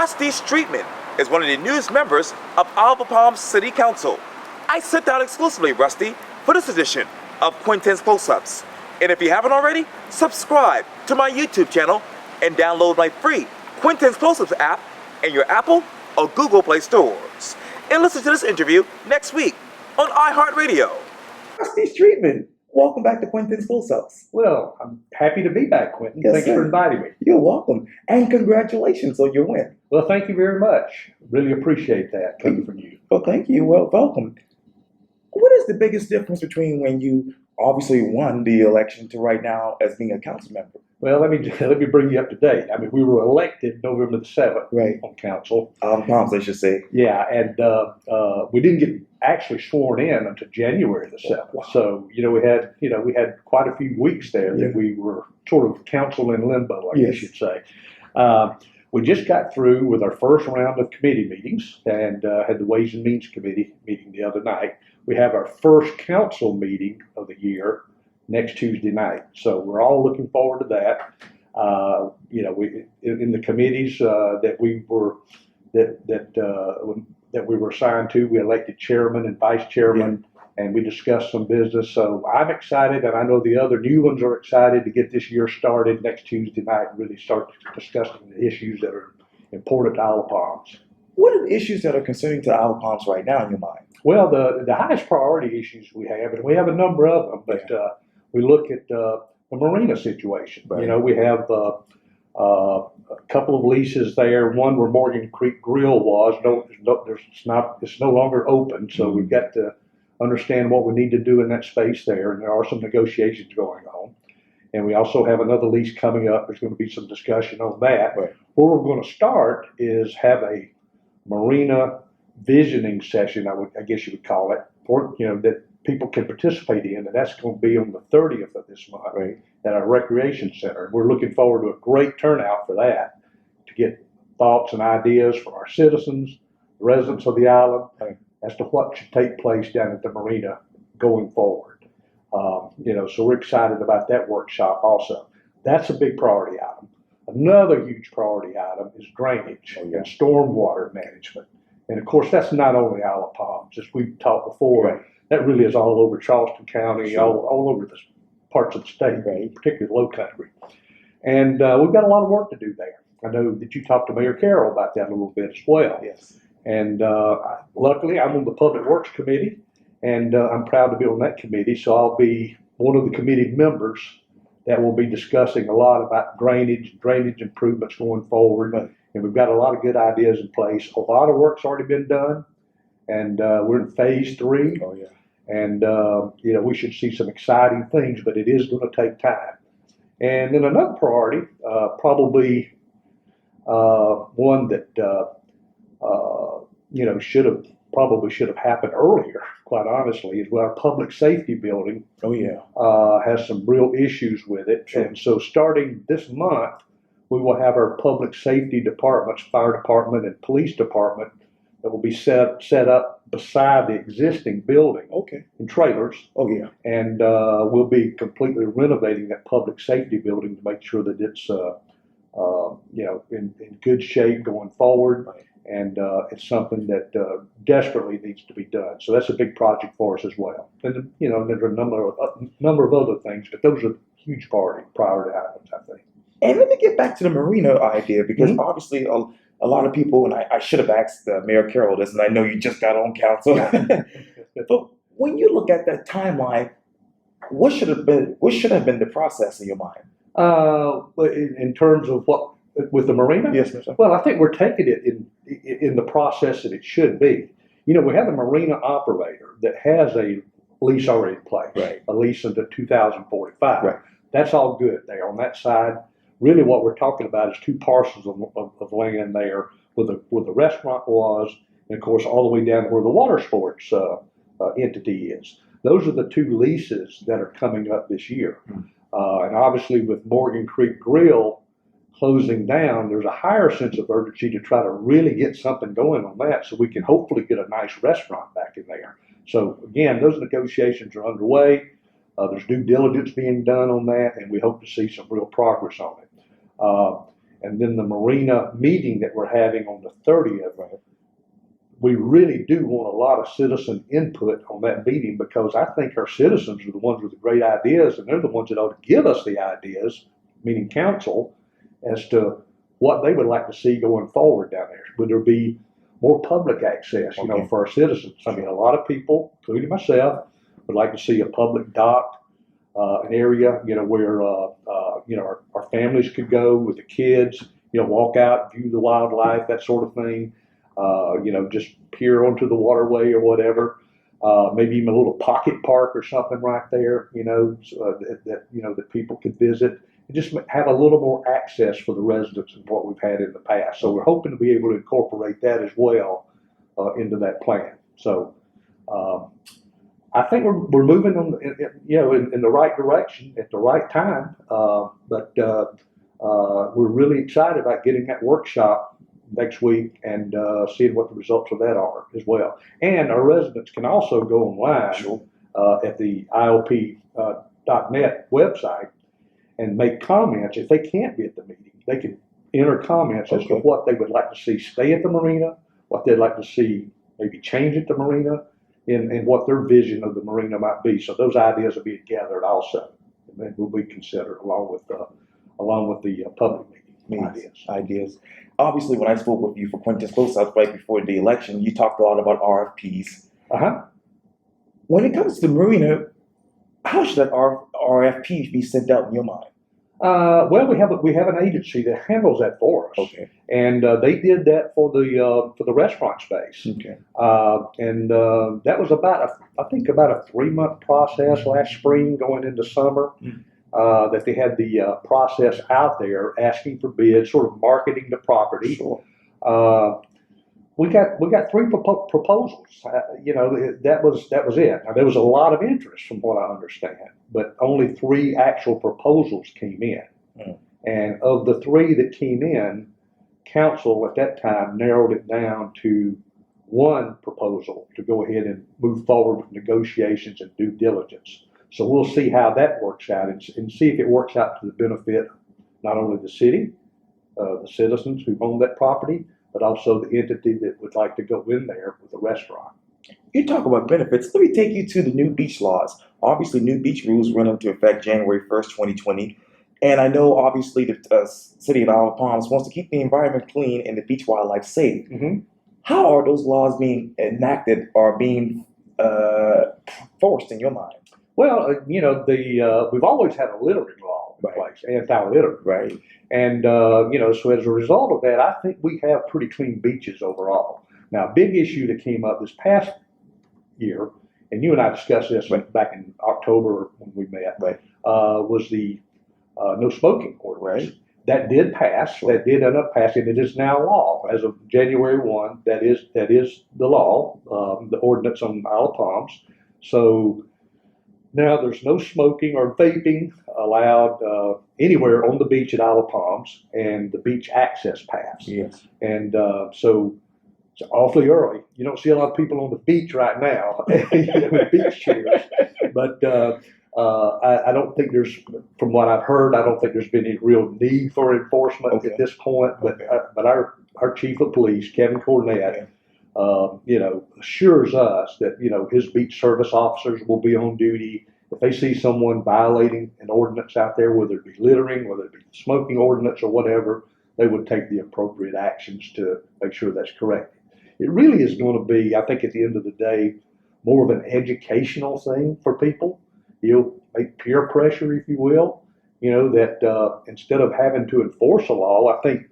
Rusty Streetman is one of the newest members of Alba Palms City Council. I sit down exclusively, Rusty, for this edition of Quintin's Close-Ups. And if you haven't already, subscribe to my YouTube channel and download my free Quintin's Close-Ups app in your Apple or Google Play stores. And listen to this interview next week on iHeartRadio. Rusty Streetman, welcome back to Quintin's Close-Ups. Well, I'm happy to be back, Quintin. Yes, Thanks sir. for inviting me. You're welcome. And congratulations on your win. Well, thank you very much. Really appreciate that coming from you. Well, thank you. Well, welcome. What is the biggest difference between when you obviously won the election to right now as being a council member? Well, let me bring you up to date. I mean, we were elected November the 7th Right. on council. Palms, I should say. Yeah, and we didn't get actually sworn in until January the 7th. Wow. So, we had quite a few weeks there that we were sort of council in limbo, I guess you'd say. We just got through with our first round of committee meetings and had the Ways and Means Committee meeting the other night. We have our first council meeting of the year next Tuesday night. So we're all looking forward to that. We in the committees that we were assigned to, we elected chairman and vice chairman, and we discussed some business. So I'm excited, and I know the other new ones are excited to get this year started next Tuesday night and really start discussing the issues that are important to Isle of Palms. What are the issues that are concerning to Isle of Palms right now in your mind? Well, the highest priority issues we have, and we have a number of them, but we look at the Marina situation. Right. We have a couple of leases there. One where Morgan Creek Grill was. It's no longer open, so we've got to understand what we need to do in that space there, and there are some negotiations going on. And we also have another lease coming up. There's going to be some discussion on that. Right. Where we're going to start is have a Marina visioning session, I guess you would call it, for that people can participate in, and that's going to be on the 30th of this month at our recreation center. We're looking forward to a great turnout for that, to get thoughts and ideas from our citizens, residents of the island, as to what should take place down at the marina going forward. So we're excited about that workshop also. That's a big priority item. Another huge priority item is drainage and stormwater management. And of course, that's not only Isle of Palms, as we've talked before. That really is all over Charleston County, all over the parts of the state, particularly the Low Country. And we've got a lot of work to do there. I know that you talked to Mayor Carroll about that a little bit as well. Yes. And luckily, I'm on the Public Works Committee, and I'm proud to be on that committee. So I'll be one of the committee members that will be discussing a lot about drainage improvements going forward. And we've got a lot of good ideas in place. A lot of work's already been done, and we're in phase 3. Oh, yeah. And, we should see some exciting things, but it is going to take time. And then another priority, probably one that, should have happened earlier, quite honestly, is our public safety building. Oh, yeah. Has some real issues with it. Sure. And so starting this month, we will have our public safety departments, fire department and police department, that will be set up beside the existing building in trailers. Oh, yeah. And we'll be completely renovating that public safety building to make sure that it's in good shape going forward. And it's something that desperately needs to be done. So that's a big project for us as well. And there's a number of other things, but those are huge priority items, I think. And let me get back to the marina idea, because obviously a lot of people, and I should have asked Mayor Carroll this, and I know you just got on council. But when you look at that timeline, what should have been the process in your mind? In terms of what with the marina? Yes, sir. Well, I think we're taking it in the process that it should be. We have a marina operator that has a lease already in place, a lease until 2045. Right. That's all good there on that side. Really, what we're talking about is 2 parcels of land there where the restaurant was, and of course all the way down to where the water sports entity is. Those are the 2 leases that are coming up this year. And obviously with Morgan Creek Grill closing down, there's a higher sense of urgency to try to really get something going on that, so we can hopefully get a nice restaurant back in there. So again, those negotiations are underway. There's due diligence being done on that, and we hope to see some real progress on it. and then the Marina meeting that we're having on the 30th, we really do want a lot of citizen input on that meeting, because I think our citizens are the ones with the great ideas, and they're the ones that ought to give us the ideas, meaning council, as to what they would like to see going forward down there. Would there be more public access, for our citizens? I mean, a lot of people, including myself, would like to see a public dock, an area, where, our families could go with the kids, walk out, view the wildlife, that sort of thing. Just peer onto the waterway or whatever. Maybe even a little pocket park or something right there, so that people could visit, and just have a little more access for the residents than what we've had in the past. So we're hoping to be able to incorporate that as well into that plan. So I think we're moving in the right direction at the right time. But we're really excited about getting that workshop next week and seeing what the results of that are as well. And our residents can also go online at the IOP.net website and make comments. If they can't be at the meeting, they can enter comments as to what they would like to see stay at the Marina, what they'd like to see maybe change at the Marina, and what their vision of the Marina might be. So those ideas will be gathered also, and then will be considered along with the public meeting ideas. Obviously, when I spoke with you for Quintin's close-ups right before the election, you talked a lot about RFPs. When it comes to the Marina, how should that RFP be sent out in your mind? Well, we have an agency that handles that for us, and they did that for the restaurant space. And that was about a 3-month process last spring going into summer. That they had the process out there asking for bids, sort of marketing the property. We got 3 proposals. That was it. Now, there was a lot of interest from what I understand, but only 3 actual proposals came in. And of the 3 that came in, council at that time narrowed it down to 1 proposal to go ahead and move forward with negotiations and due diligence. So we'll see how that works out and see if it works out to the benefit not only the city, the citizens who own that property, but also the entity that would like to go in there with a restaurant. You talk about benefits. Let me take you to the new beach laws. Obviously, new beach rules went into effect January 1st, 2020. And I know, obviously, the city of Isle of Palms wants to keep the environment clean and the beach wildlife safe. How are those laws being enacted or being forced in your mind? Well, we've always had a littering law in place, anti-littering. And, so as a result of that, I think we have pretty clean beaches overall. Now, a big issue that came up this past year, and you and I discussed this back in October when we met, was the no smoking ordinance. That did pass. That did end up passing. It is now law as of January 1. That is the law, the ordinance on Isle of Palms. So now there's no smoking or vaping allowed anywhere on the beach at Isle of Palms, and the beach access pass. And so it's awfully early. You don't see a lot of people on the beach right now with beach chairs. But I don't think from what I've heard, I don't think there's been any real need for enforcement at this point. But our chief of police, Kevin Cornett, assures us that, his beach service officers will be on duty. If they see someone violating an ordinance out there, whether it be littering, whether it be the smoking ordinance or whatever, they would take the appropriate actions to make sure that's corrected. It really is going to be, I think at the end of the day, more of an educational thing for people. Make peer pressure, if you will, that instead of having to enforce a law, I think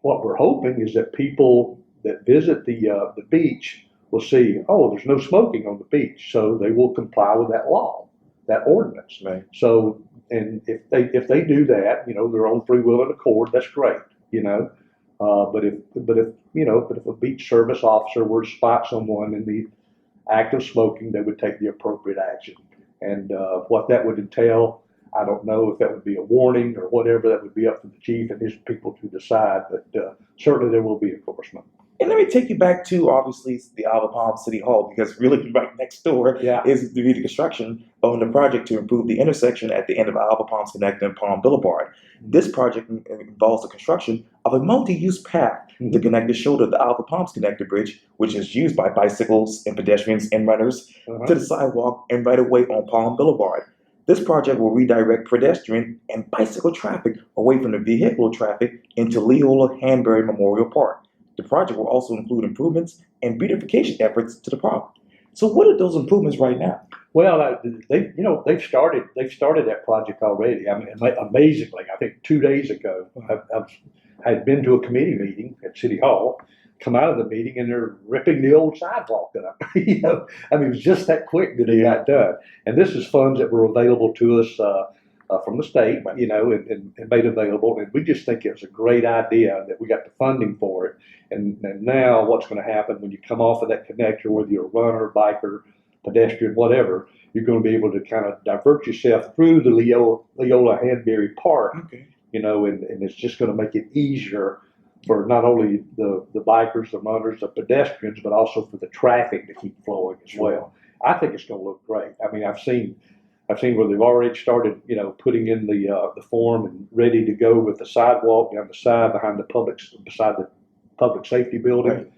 what we're hoping is that people that visit the beach will see, oh, there's no smoking on the beach, so they will comply with that law, that ordinance. So, and if they do that, their own free will and accord, that's great, But if a beach service officer were to spot someone in the act of smoking, they would take the appropriate action. And what that would entail, I don't know if that would be a warning or whatever. That would be up to the chief and his people to decide. But certainly there will be enforcement. And let me take you back to obviously the Alva Palm City Hall, because really right next door Yeah. is the construction on the project to improve the intersection at the end of Alva Palms Connect and Palm Boulevard. This project involves the construction of a multi-use path to connect the shoulder of the Alva Palms Connector Bridge, which is used by bicycles and pedestrians and runners, to the sidewalk and right of way on Palm Boulevard. This project will redirect pedestrian and bicycle traffic away from the vehicular traffic into Leola Hanbury Memorial Park. The project will also include improvements and beautification efforts to the park. So what are those improvements right now? Well, they've started that project already. I mean, amazingly, I think 2 days ago, I had been to a committee meeting at City Hall, come out of the meeting, and they're ripping the old sidewalk up. I mean, it was just that quick that it got done. And this is funds that were available to us from the state, and made available. And we just think it was a great idea that we got the funding for it. And now what's going to happen when you come off of that connector, whether you're a runner, biker, pedestrian, whatever, you're going to be able to kind of divert yourself through the Leola Hanbury Park, and it's just going to make it easier for not only the bikers, the runners, the pedestrians, but also for the traffic to keep flowing as well. I think it's going to look great. I mean, I've seen where they've already started, putting in the form and ready to go with the sidewalk down the side beside the public safety building,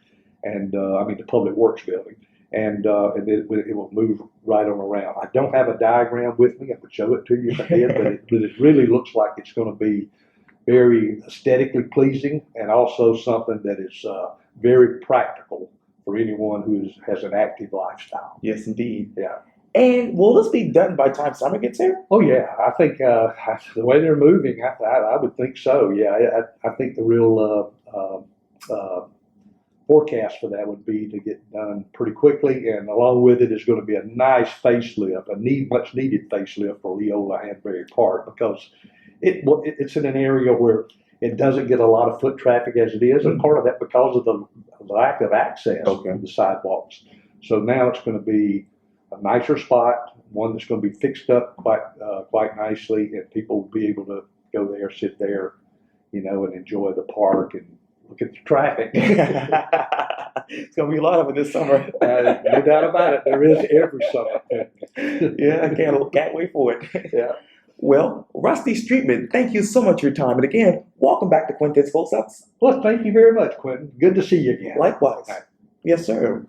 and the public works building, and it will move right on around. I don't have a diagram with me. I could show it to you if I did, but it really looks like it's going to be very aesthetically pleasing, and also something that is very practical for anyone who has an active lifestyle. Yes, indeed. Yeah. And will this be done by the time summer gets here? Oh yeah, I think the way they're moving, I would think so. Yeah, I think the real forecast for that would be to get done pretty quickly, and along with it is going to be a nice facelift, much needed facelift for Leola Hanbury Park, because it's in an area where it doesn't get a lot of foot traffic as it is, and part of that because of the lack of access to the sidewalks. So now it's going to be a nicer spot, one that's going to be fixed up quite nicely, and people will be able to go there, sit there, and enjoy the park and look at the traffic. It's going to be a lot of it this summer. No doubt about it. There is every summer. Yeah, I can't wait for it. Yeah. Well, Rusty Streetman, thank you so much for your time. And again, welcome back to Quintin's Close-Ups. Well, thank you very much, Quintin. Good to see you again. Likewise. Yes, sir.